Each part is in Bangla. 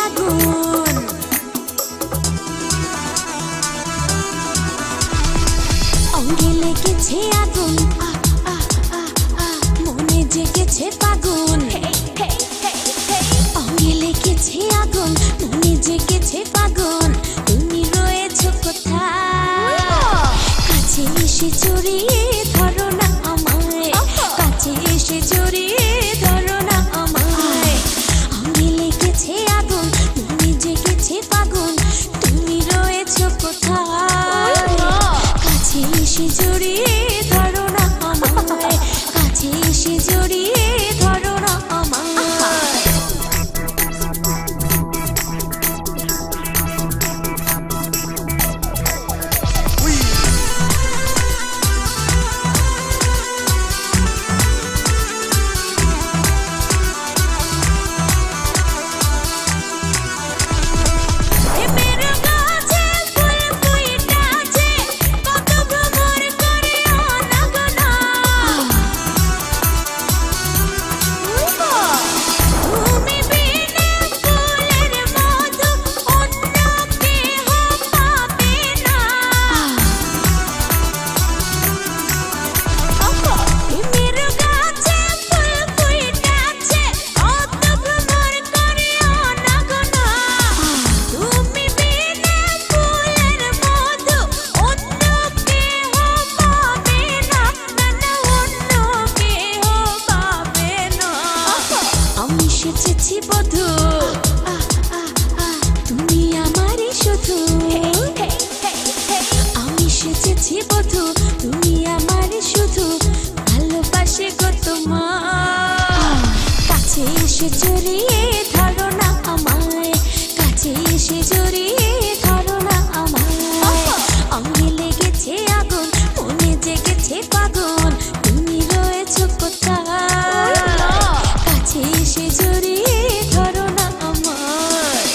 আগুন অঙ্গে লেগেছে আগুন মনে জেগেছে ফাগুন অঙ্গে লেগেছে আগুন মনে জেগেছে ফাগুন তুমি রয়েছো কোথায় কাছে এসে জড়িয়ে ধরো না আমায় কাছে এসে জড়িয়ে ধরো না আমায় অঙ্গে লেগেছে আগুন মনে জেগেছে ফাগুন তুমি রয়েছো কোথায় কাছে এসে জড়িয়ে ধরো না আমায় কাছে এসে জড়িয়ে ধরো না আমায় এসেছি বধূ তুমি আমারই শুধু আমি এসেছি বধূ তুমি আমারই শুধু ভালোবাসে গো তোমার কাছে এসে জড়িয়ে ধরো না আমায় কাছে এসে জড়িয়ে ধরো না আমায় অঙ্গে লেগেছে আগুন মনে জেগেছে ফাগুন তুমি রয়েছো কোথায় কাছে এসে জড়িয়ে ধরো না আমায়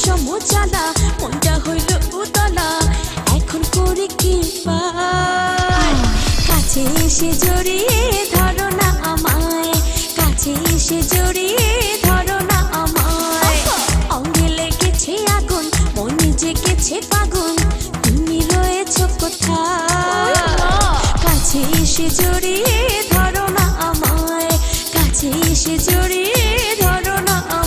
সমজালা মনটা হইল উতলা এখন করে কি পাই কাছে এসে জড়িয়ে ধরো না আমায় কাছে এসে জড়িয়ে ধরো না আমায় অঙ্গে লেগেছে আগুন মনে জেগেছে ফাগুন তুমি রয়েছো কোথায় কাছে এসে জড়িয়ে ধরো না আমায় কাছে এসে জড়িয়ে ধরো